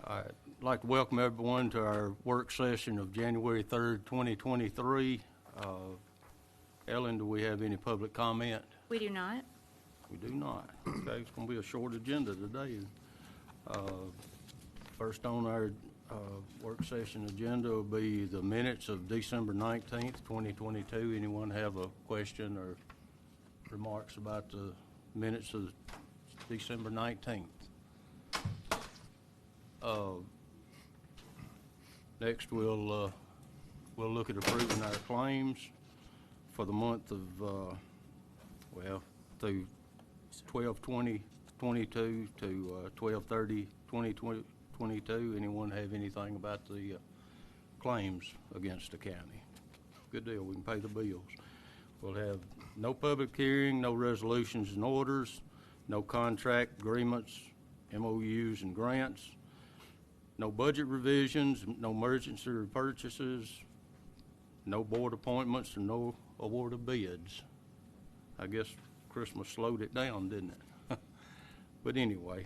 I'd like to welcome everyone to our work session of January 3rd, 2023. Ellen, do we have any public comment? We do not. We do not. Okay, it's going to be a short agenda today. First on our work session agenda will be the minutes of December 19th, 2022. Anyone have a question or remarks about the minutes of December 19th? Next, we'll look at approving our claims for the month of, through 12/20/22 to 12/30/2022. Anyone have anything about the claims against the county? Good deal. We can pay the bills. We'll have no public hearing, no resolutions and orders, no contract agreements, MOUs and grants, no budget revisions, no emergency purchases, no board appointments, and no award of bids. I guess Christmas slowed it down, didn't it? But anyway,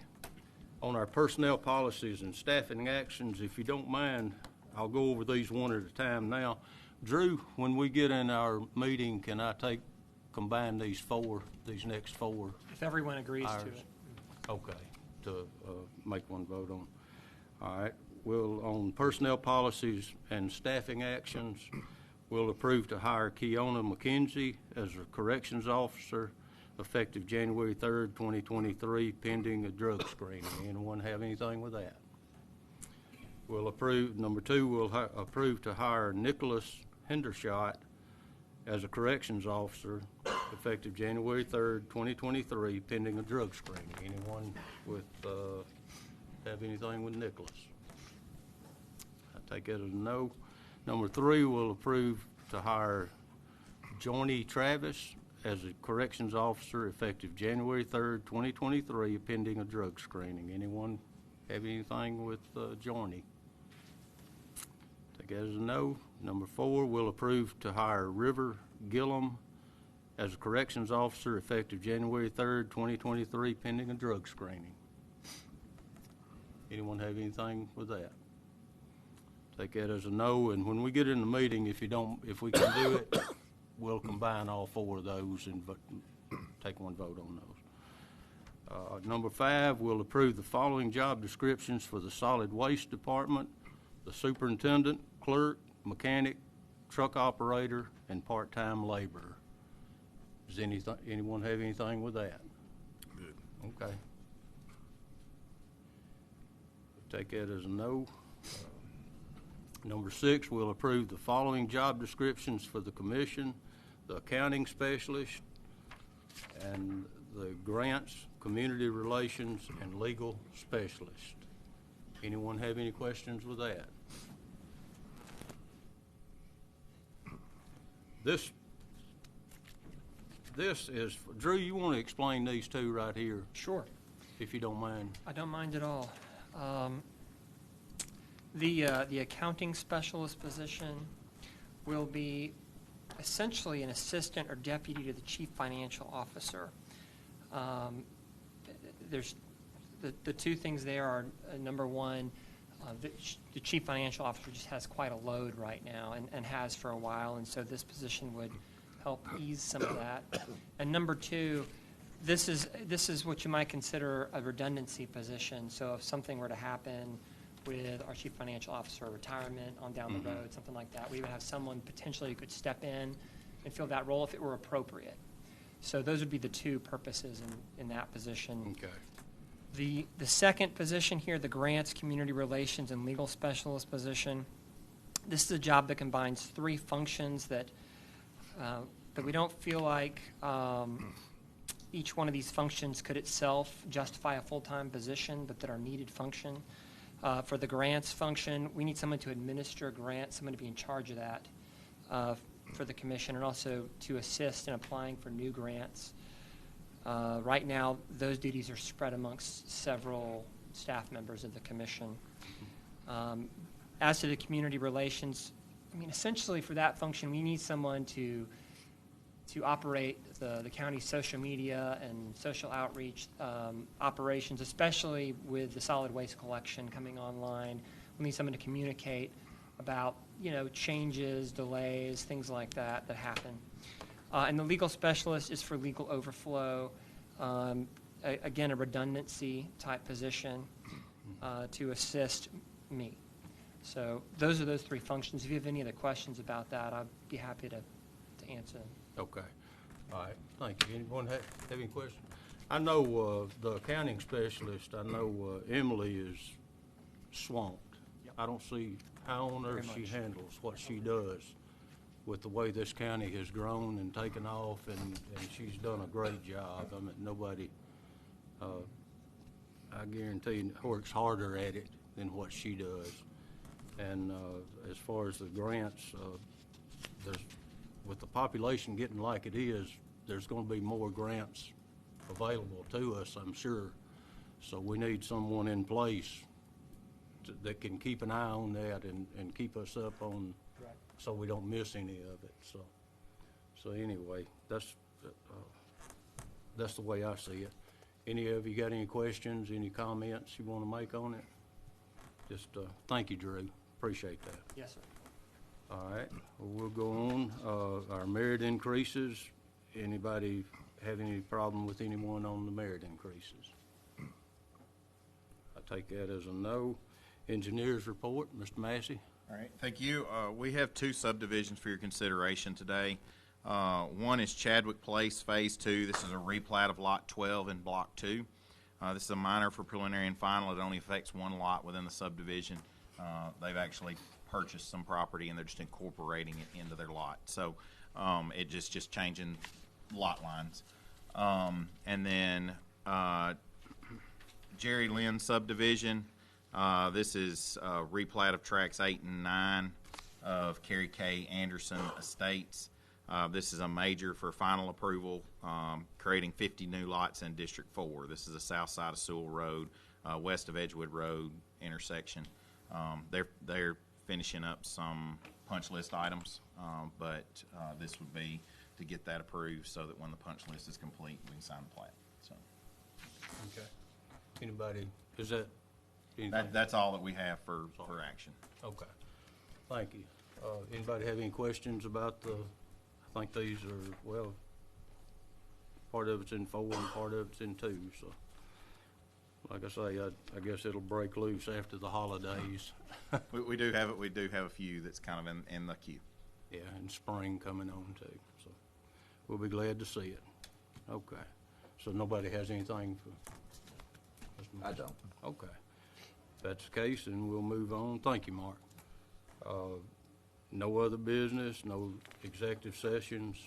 on our personnel policies and staffing actions, if you don't mind, I'll go over these one at a time now. Drew, when we get in our meeting, can I combine these next four? If everyone agrees ours? to it. Okay, to make one vote on. All right, on personnel policies and staffing actions, we'll approve to hire Keona McKenzie as a corrections officer effective January 3rd, 2023, pending a drug screening. Anyone have anything with that? We'll approve, number two, we'll approve to hire Nicholas Hendershot as a corrections officer effective January 3rd, 2023, pending a drug screening. Anyone with have anything with Nicholas? I take that as a no. Number three, we'll approve to hire Johnny Travis as a corrections officer effective January 3rd, 2023, pending a drug screening. Anyone have anything with Johnny? Take that as a no. Number four, we'll approve to hire River Gillum as a corrections officer effective January 3rd, 2023, pending a drug screening. Anyone have anything with that? Take that as a no, and when we get in the meeting, if we can do it, we'll combine all four of those and take one vote on those. Number five, we'll approve the following job descriptions for the solid waste department: the superintendent, clerk, mechanic, truck operator, and part-time laborer. Does anyone have anything with that? Good. Okay. Take that as a no. Number six, we'll approve the following job descriptions for the commission: the accounting specialist and the grants, community relations, and legal specialist. Anyone have any questions with that? This is, Drew, you want to explain these two right here, Sure. if you don't mind? I don't mind at all. The accounting specialist position will be essentially an assistant or deputy to the chief financial officer. There's the two things there are, number one, the chief financial officer just has quite a load right now and has for a while, and so this position would help ease some of that. And number two, this is what you might consider a redundancy position. So if something were to happen with our chief financial officer, retirement on down the road, something like that, we would have someone potentially who could step in and fill that role if it were appropriate. So those would be the two purposes in that position. Okay. The second position here, the grants, community relations, and legal specialist position, this is a job that combines three functions that we don't feel like each one of these functions could itself justify a full-time position, but that are needed function. For the grants function, we need someone to administer grants, someone to be in charge of that for the commission, and also to assist in applying for new grants. Right now, those duties are spread amongst several staff members of the commission. As to the community relations, I mean, essentially for that function, we need someone to to operate the county's social media and social outreach operations, especially with the solid waste collection coming online. We need someone to communicate about, changes, delays, things like that happen. And the legal specialist is for legal overflow, again, a redundancy type position to assist me. So those are those three functions. If you have any other questions about that, I'd be happy to answer them. Okay. All right, thank you. Anyone have any questions? I know the accounting specialist, I know Emily is swamped. Yep. I don't see how on earth Very she much. handles what she does with the way this county has grown and taken off, and she's done a great job. I mean, nobody, I guarantee you, works harder at it than what she does. And as far as the grants, with the population getting like it is, there's going to be more grants available to us, I'm sure. So we need someone in place that can keep an eye on that and keep us up on, so we don't miss any of it. So anyway, that's the way I see it. Any of you got any questions, any comments you want to make on it? Just thank you, Drew. Appreciate that. Yes, sir. All right, we'll go on. Our merit increases. Anybody have any problem with anyone on the merit increases? I take that as a no. Engineers report, Mr. Massey. All right, thank you. We have two subdivisions for your consideration today. One is Chadwick Place Phase 2. This is a replat of Lot 12 in Block 2. This is a minor for preliminary and final. It only affects one lot within the subdivision. They've actually purchased some property and they're just incorporating it into their lot. So it just changing lot lines. And then Jerry Lynn subdivision. This is a replat of tracks 8 and 9 of Kerry K. Anderson Estates. This is a major for final approval, creating 50 new lots in District 4. This is the south side of Sewell Road, west of Edgewood Road intersection. They're finishing up some punch list items, but this would be to get that approved so that when the punch list is complete, we can sign the plat. So Okay. Anybody, is that anything? that's all that we have for action. Okay. Thank you. Anybody have any questions about I think these are, well, part of it's in 4 and part of it's in 2, so. Like I say, I guess it'll break loose after the holidays. We do have it. We do have a few that's kind of in the queue. Yeah, and spring coming on too, so we'll be glad to see it. Okay, so nobody has anything for Mr. I Massey? don't. Okay, if that's the case, then we'll move on. Thank you, Mark. No other business, no executive sessions.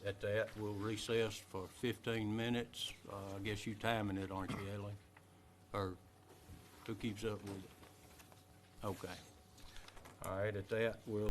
At that, we'll recess for 15 minutes. I guess you timing it, aren't you, Ellie? Or who keeps up with it? Okay. All right, at that, we'll